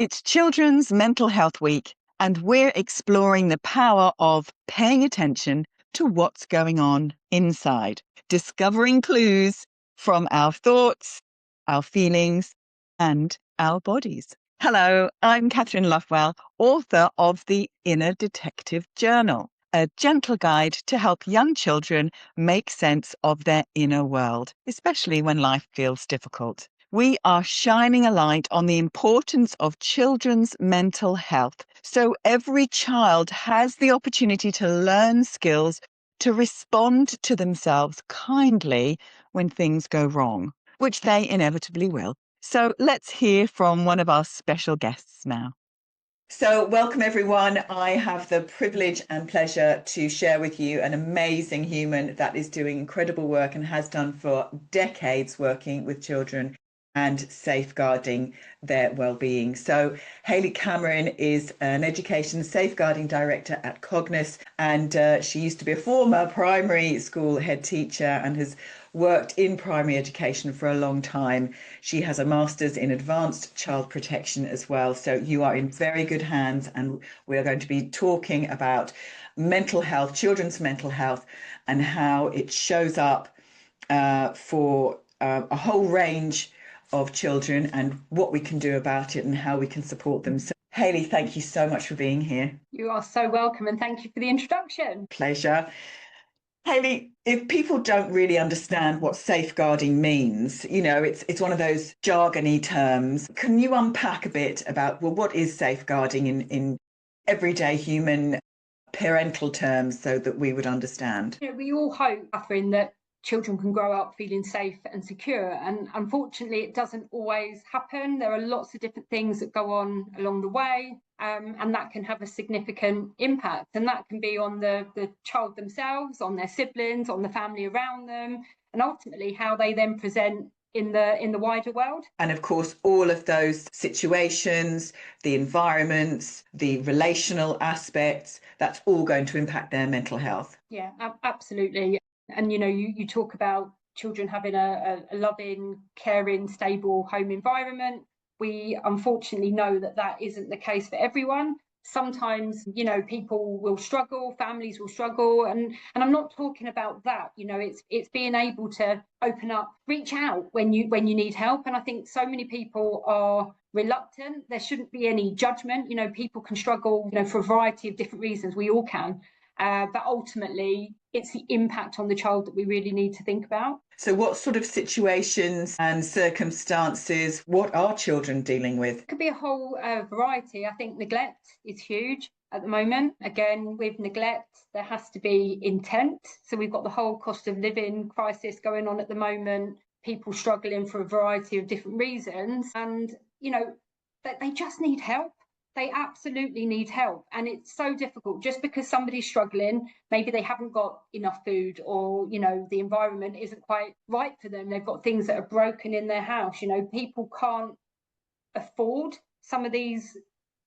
It's Children's Mental Health Week, and we're exploring the power of paying attention to what's going on inside, discovering clues from our thoughts, our feelings, and our bodies. Hello, I'm Kathryn Lovewell, author of The Inner Detective Journal, a gentle guide to help young children make sense of their inner world, especially when life feels difficult. We are shining a light on the importance of children's mental health, so every child has the opportunity to learn skills to respond to themselves kindly when things go wrong, which they inevitably will. So let's hear from one of our special guests now. So welcome everyone. I have the privilege and pleasure to share with you an amazing human that is doing incredible work and has done for decades working with children and safeguarding their well-being. So Hayley Cameron is an education safeguarding director at Cognos, and she used to be a former primary school head teacher and has worked in primary education for a long time. She has a master's in advanced child protection as well. So you are in very good hands, and we are going to be talking about mental health, children's mental health, and how it shows up for a whole range of children and what we can do about it and how we can support them. So Hayley, thank you so much for being here. You are so welcome, and thank you for the introduction. Pleasure. Hayley, if people don't really understand what safeguarding means, it's one of those jargony terms. Can you unpack a bit about, well, what is safeguarding in everyday human parental terms so that we would understand? We all hope, Kathryn, that children can grow up feeling safe and secure, and unfortunately it doesn't always happen. There are lots of different things that go on along the way, and that can have a significant impact, and that can be on the child themselves, on their siblings, on the family around them, and ultimately how they then present in the wider world. And of course, all of those situations, the environments, the relational aspects, that's all going to impact their mental health. Yeah, absolutely. And you talk about children having a loving, caring, stable home environment. We unfortunately know that isn't the case for everyone. Sometimes, people will struggle, families will struggle, and I'm not talking about that. It's being able to open up, reach out when you need help. And I think so many people are reluctant. There shouldn't be any judgment. People can struggle, for a variety of different reasons. We all can. But ultimately, it's the impact on the child that we really need to think about. So what sort of situations and circumstances, what are children dealing with? It could be a whole variety. I think neglect is huge at the moment. Again, with neglect, there has to be intent. So we've got the whole cost of living crisis going on at the moment, people struggling for a variety of different reasons. And, they just need help. They absolutely need help, and it's so difficult. Just because somebody's struggling, maybe they haven't got enough food, or the environment isn't quite right for them. They've got things that are broken in their house. People can't afford some of these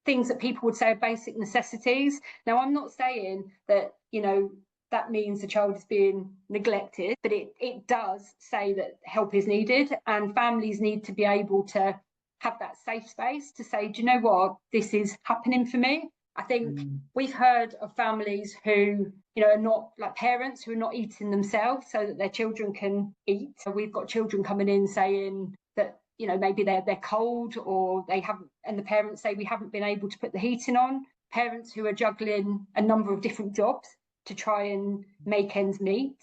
things that people would say are basic necessities. Now, I'm not saying that that means the child is being neglected, but it does say that help is needed, and families need to be able to have that safe space to say, do you know what, this is happening for me. I think we've heard of families who, are not like parents who are not eating themselves so that their children can eat. So we've got children coming in saying that, maybe they're cold, or they haven't, and the parents say we haven't been able to put the heating on. Parents who are juggling a number of different jobs to try and make ends meet.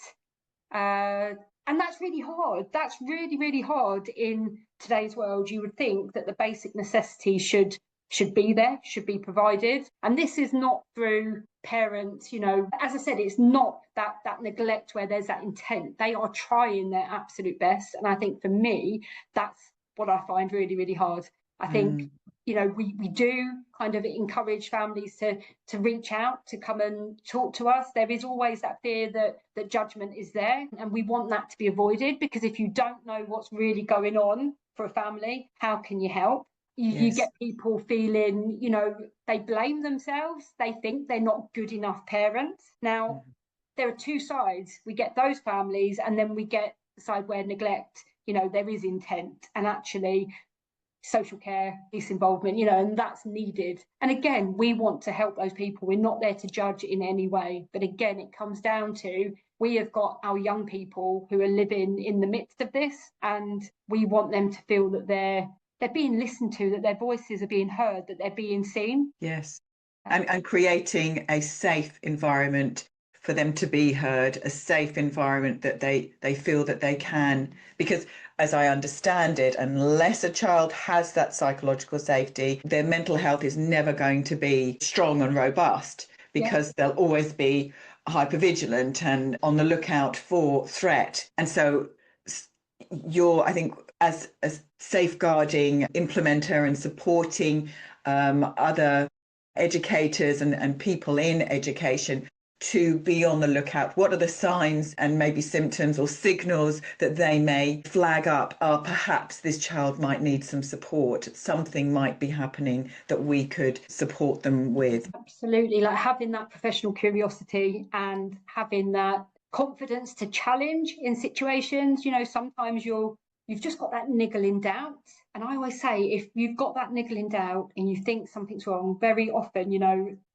And that's really hard. That's really, really hard in today's world. You would think that the basic necessities should be there, should be provided. And this is not through parents, as I said, it's not that neglect where there's that intent. They are trying their absolute best. And I think for me, that's what I find really, really hard. I think, we do kind of encourage families to reach out, to come and talk to us. There is always that fear that judgment is there, and we want that to be avoided, because if you don't know what's really going on for a family, how can you help? You get people feeling, they blame themselves. They think they're not good enough parents. Now, there are two sides. We get those families, and then we get the side where neglect, there is intent, and actually social care, police involvement, and that's needed. And again, we want to help those people. We're not there to judge in any way. But again, it comes down to, we have got our young people who are living in the midst of this, and we want them to feel that they're being listened to, that their voices are being heard, that they're being seen. Yes. And creating a safe environment for them to be heard, a safe environment that they feel that they can, because as I understand it, unless a child has that psychological safety, their mental health is never going to be strong and robust, because they'll always be hypervigilant and on the lookout for threat. And so I think, as a safeguarding implementer and supporting other educators and people in education to be on the lookout. What are the signs and maybe symptoms or signals that they may flag up? Perhaps this child might need some support. Something might be happening that we could support them with. Absolutely. Like having that professional curiosity and having that confidence to challenge in situations. Sometimes you've just got that niggling doubt. And I always say, if you've got that niggling doubt and you think something's wrong, very often,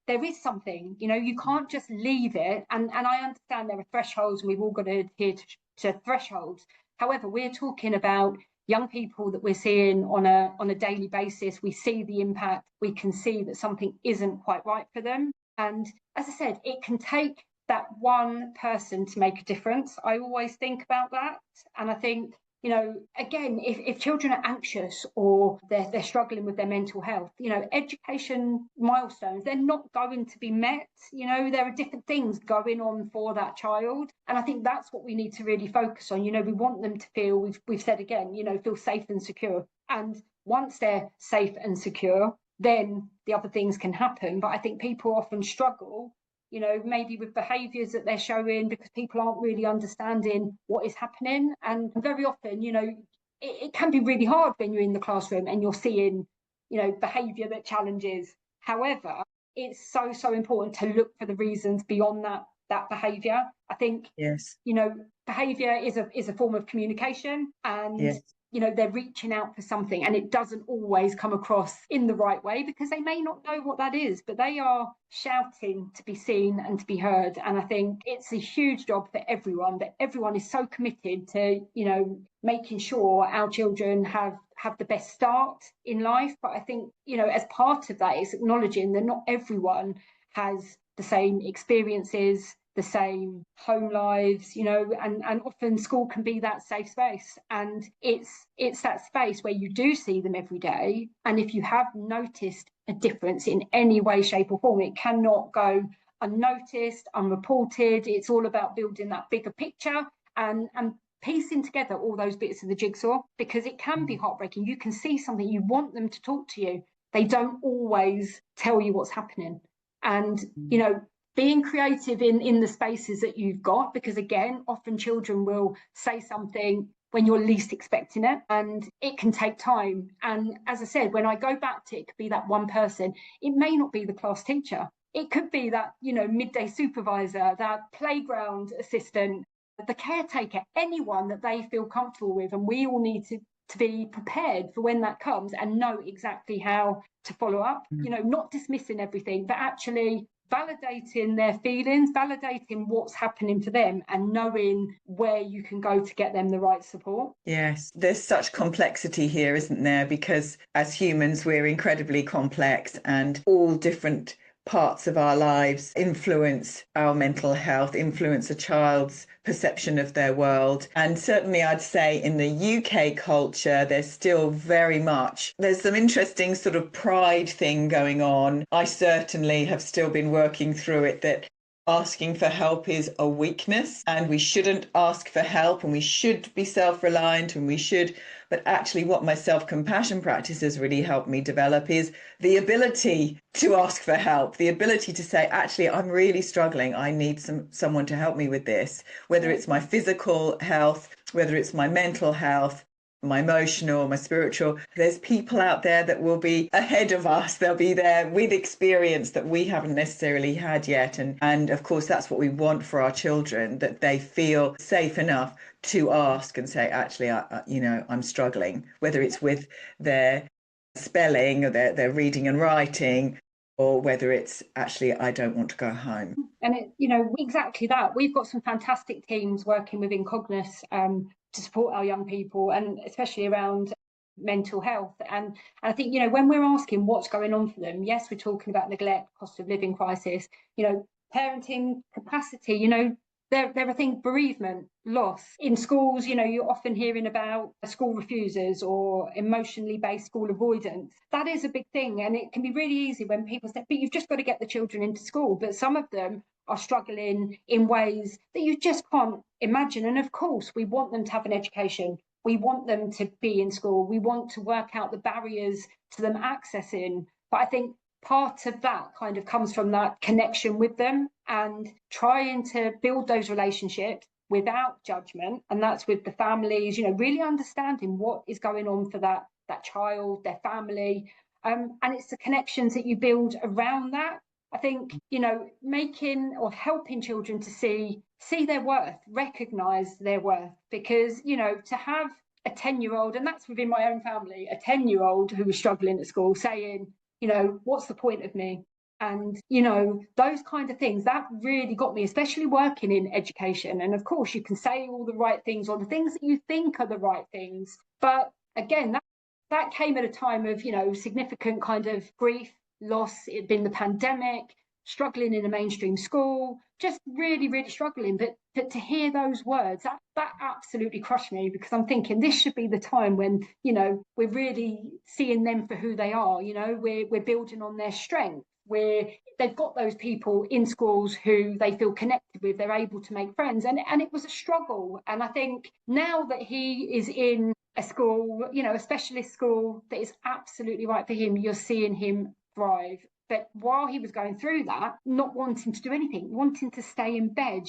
there is something, you can't just leave it. And I understand there are thresholds, and we've all got to adhere to thresholds. However, we're talking about young people that we're seeing on a daily basis. We see the impact. We can see that something isn't quite right for them. And as I said, it can take that one person to make a difference. I always think about that. And I think, again, if children are anxious or they're struggling with their mental health, education milestones, they're not going to be met. There are different things going on for that child. And I think that's what we need to really focus on. We want them to feel, we've said again, feel safe and secure. And once they're safe and secure, then the other things can happen. But I think people often struggle, maybe with behaviours that they're showing, because people aren't really understanding what is happening. And very often, it can be really hard when you're in the classroom and you're seeing, behaviour that challenges. However, it's so important to look for the reasons beyond that behaviour. I think, yes, behaviour is a form of communication, and yes. They're reaching out for something, and it doesn't always come across in the right way because they may not know what that is, but they are shouting to be seen and to be heard. And I think it's a huge job for everyone, that everyone is so committed to, making sure our children have the best start in life. But I think, as part of that is acknowledging that not everyone has the same experiences, the same home lives, and often school can be that safe space. And it's that space where you do see them every day. And if you have noticed a difference in any way, shape or form, it cannot go unnoticed, unreported. It's all about building that bigger picture and piecing together all those bits of the jigsaw, because it can be heartbreaking. You can see something, you want them to talk to you. They don't always tell you what's happening. And, being creative in the spaces that you've got, because again, often children will say something when you're least expecting it, and it can take time. And as I said, when I go back to it, could be that one person. It may not be the class teacher. It could be that, midday supervisor, that playground assistant, the caretaker, anyone that they feel comfortable with. And we all need to be prepared for when that comes and know exactly how to follow up, not dismissing everything, but actually validating their feelings, validating what's happening for them, and knowing where you can go to get them the right support. Yes, there's such complexity here, isn't there? Because as humans, we're incredibly complex, and all different parts of our lives influence our mental health, influence a child's perception of their world. And certainly I'd say in the UK culture, there's still there's some interesting sort of pride thing going on. I certainly have still been working through it, that asking for help is a weakness, and we shouldn't ask for help, and we should be self-reliant, and we should. But actually what my self-compassion practice has really helped me develop is the ability to ask for help, the ability to say, actually, I'm really struggling. I need someone to help me with this, whether it's my physical health, whether it's my mental health, my emotional, my spiritual. There's people out there that will be ahead of us. They'll be there with experience that we haven't necessarily had yet. And of course, that's what we want for our children, that they feel safe enough to ask and say, actually, I'm struggling, whether it's with their spelling, or their reading and writing, or whether it's actually, I don't want to go home. And exactly that. We've got some fantastic teams working within Cognos to support our young people, and especially around mental health. And I think, when we're asking what's going on for them, yes, we're talking about neglect, cost of living crisis, parenting capacity, there are things, bereavement, loss. In schools, you're often hearing about school refusers or emotionally based school avoidance. That is a big thing, and it can be really easy when people say, but you've just got to get the children into school. But some of them are struggling in ways that you just can't imagine. And of course, we want them to have an education. We want them to be in school. We want to work out the barriers to them accessing. But I think part of that kind of comes from that connection with them and trying to build those relationships without judgment. And that's with the families, really understanding what is going on for that child, their family. And it's the connections that you build around that. I think, making or helping children to see their worth, recognise their worth, because, to have a 10-year-old, and that's within my own family, a 10-year-old who was struggling at school saying, what's the point of me? And, those kind of things, that really got me, especially working in education. And of course, you can say all the right things or the things that you think are the right things. But again, that came at a time of, significant kind of grief, loss. It'd been the pandemic, struggling in a mainstream school, just really, really struggling. But to hear those words, that absolutely crushed me, because I'm thinking this should be the time when, we're really seeing them for who they are. We're building on their strength, where they've got those people in schools who they feel connected with, they're able to make friends. And it was a struggle. And I think now that he is in a school, a specialist school that is absolutely right for him, you're seeing him thrive. But while he was going through that, not wanting to do anything, wanting to stay in bed,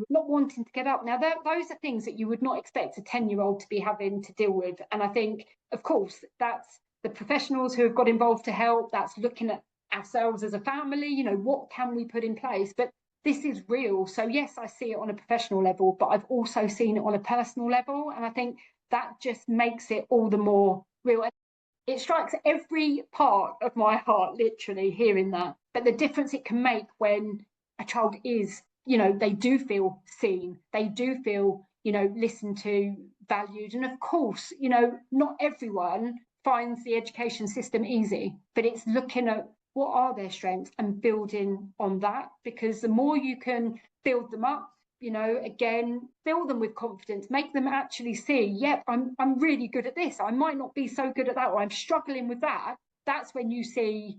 not wanting to get up. Now, those are things that you would not expect a 10-year-old to be having to deal with. And I think, of course, that's the professionals who have got involved to help. That's looking at ourselves as a family, what can we put in place? But this is real. So, yes, I see it on a professional level, but I've also seen it on a personal level. And I think that just makes it all the more real. It strikes every part of my heart, literally, hearing that. But the difference it can make when a child is, they do feel seen, they do feel, listened to, valued. And of course, not everyone finds the education system easy, but it's looking at what are their strengths and building on that, because the more you can build them up, again, fill them with confidence, make them actually see, yep, I'm really good at this. I might not be so good at that, or I'm struggling with that. That's when you see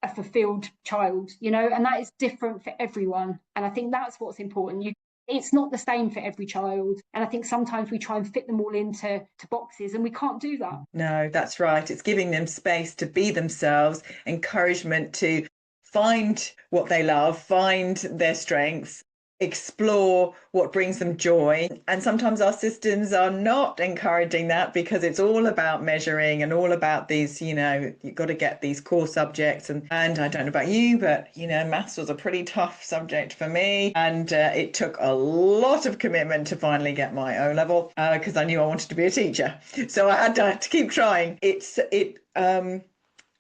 a fulfilled child, and that is different for everyone. And I think that's what's important. It's not the same for every child. And I think sometimes we try and fit them all into boxes, and we can't do that. No, that's right. It's giving them space to be themselves, encouragement to find what they love, find their strengths, explore what brings them joy. And sometimes our systems are not encouraging that, because it's all about measuring and all about these, you've got to get these core subjects. And I don't know about you, but, maths was a pretty tough subject for me. And it took a lot of commitment to finally get my O level, because I knew I wanted to be a teacher. So I had to keep trying.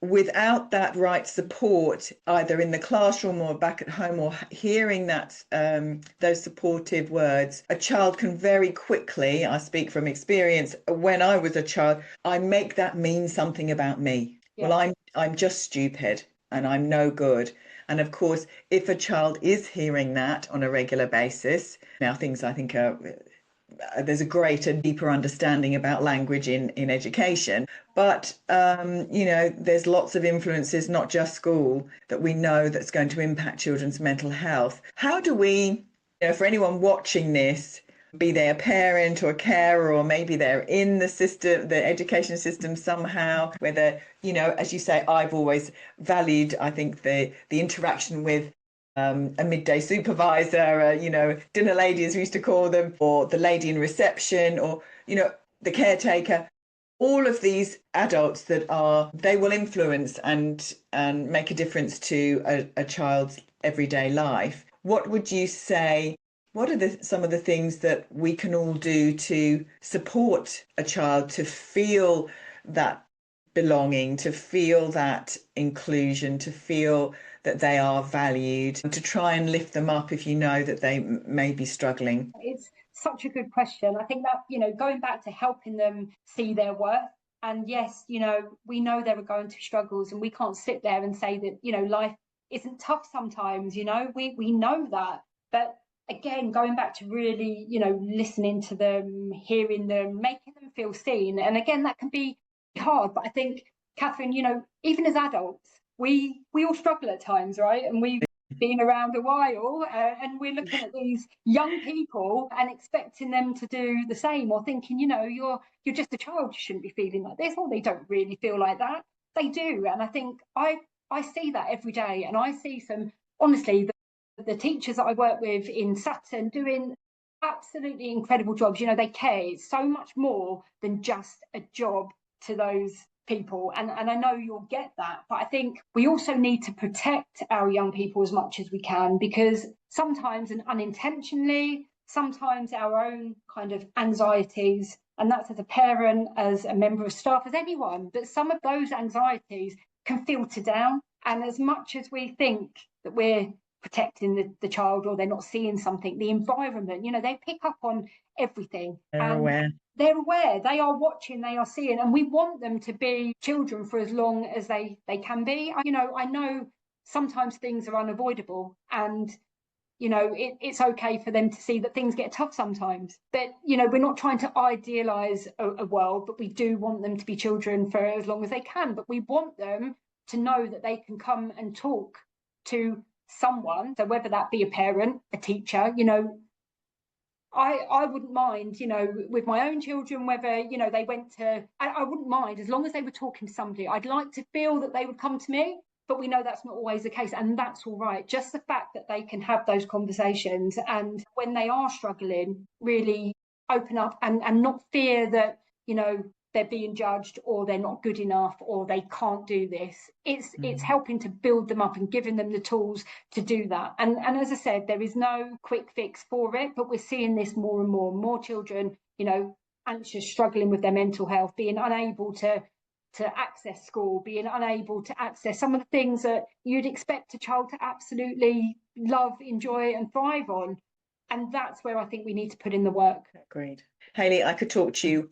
Without that right support, either in the classroom or back at home, or hearing that those supportive words, a child can very quickly, I speak from experience, when I was a child, I make that mean something about me. Yeah. Well, I'm just stupid and I'm no good. And of course, if a child is hearing that on a regular basis, now things I think are there's a greater, deeper understanding about language in education. But, there's lots of influences, not just school, that we know that's going to impact children's mental health. How do we, for anyone watching this, be they a parent or a carer, or maybe they're in the system, the education system somehow, whether, as you say, I've always valued, I think, the interaction with a midday supervisor, dinner lady, as we used to call them, or the lady in reception, or, the caretaker. All of these adults they will influence and make a difference to a child's everyday life. What would you say? What are some of the things that we can all do to support a child to feel that belonging, to feel that inclusion, to feel that they are valued, and to try and lift them up if you know that they may be struggling? It's such a good question. I think that, going back to helping them see their worth. And yes, we know they were going through struggles, and we can't sit there and say that, life isn't tough sometimes, we know that. But again, going back to really, listening to them, hearing them, making them feel seen. And again, that can be hard. But I think, Kathryn, even as adults, we all struggle at times, right? And we've been around a while, and we're looking at these young people and expecting them to do the same, or thinking, you're just a child, you shouldn't be feeling like this, or they don't really feel like that. They do. And I think I see that every day, and I see honestly, the teachers that I work with in Sutton doing absolutely incredible jobs. They care. It's so much more than just a job to those people, and I know you'll get that. But I think we also need to protect our young people as much as we can, because sometimes, and unintentionally, sometimes our own kind of anxieties, and that's as a parent, as a member of staff, as anyone, but some of those anxieties can filter down. And as much as we think that we're protecting the child, or they're not seeing something, the environment, they pick up on everything. They're aware. They're aware, they are watching, they are seeing, and we want them to be children for as long as they can be. I know sometimes things are unavoidable, and it's okay for them to see that things get tough sometimes. But we're not trying to idealize a world, but we do want them to be children for as long as they can. But we want them to know that they can come and talk to someone, so whether that be a parent, a teacher. I wouldn't mind, with my own children, whether, they went to, I wouldn't mind, as long as they were talking to somebody. I'd like to feel that they would come to me, but we know that's not always the case, and that's all right. Just the fact that they can have those conversations, and when they are struggling, really open up and not fear that, they're being judged, or they're not good enough, or they can't do this. It's helping to build them up and giving them the tools to do that. And as I said, there is no quick fix for it, but we're seeing this more and more children, anxious, struggling with their mental health, being unable to access school, being unable to access some of the things that you'd expect a child to absolutely love, enjoy, and thrive on. And that's where I think we need to put in the work. Great. Hayley, I could talk to you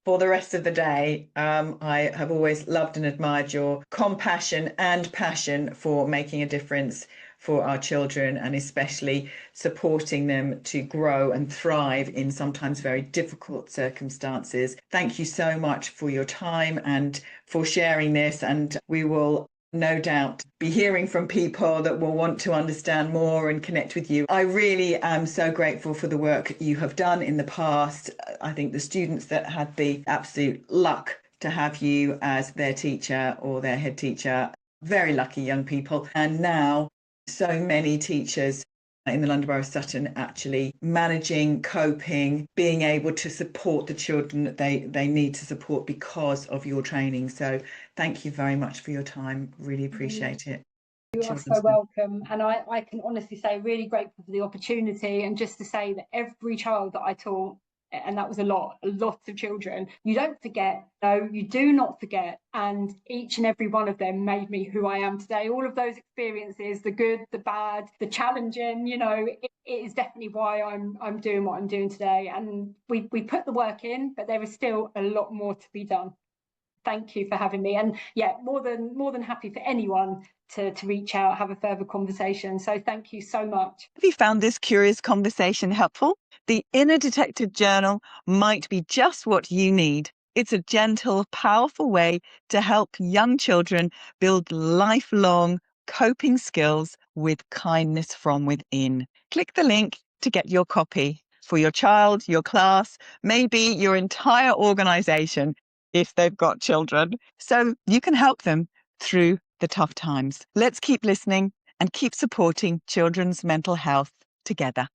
for the rest of the day. I have always loved and admired your compassion and passion for making a difference for our children, and especially supporting them to grow and thrive in sometimes very difficult circumstances. Thank you so much for your time and for sharing this, and we will no doubt be hearing from people that will want to understand more and connect with you. I really am so grateful for the work you have done in the past. I think the students that had the absolute luck to have you as their teacher or their head teacher, very lucky young people. And now so many teachers in the London Borough of Sutton actually managing, coping, being able to support the children that they need to support because of your training. So thank you very much for your time. Really appreciate it. You are so welcome. And I can honestly say, really grateful for the opportunity, and just to say that every child that I taught, and that was a lot of children, you don't forget. No, you do not forget. And each and every one of them made me who I am today. All of those experiences, the good, the bad, the challenging, it is definitely why I'm doing what I'm doing today. And we put the work in, but there is still a lot more to be done. Thank you for having me. And yeah, more than happy for anyone to reach out, have a further conversation. So thank you so much. Have you found this curious conversation helpful? The Inner Detective Journal might be just what you need. It's a gentle, powerful way to help young children build lifelong coping skills with kindness from within. Click the link to get your copy for your child, your class, maybe your entire organisation if they've got children, so you can help them through the tough times. Let's keep listening and keep supporting children's mental health together.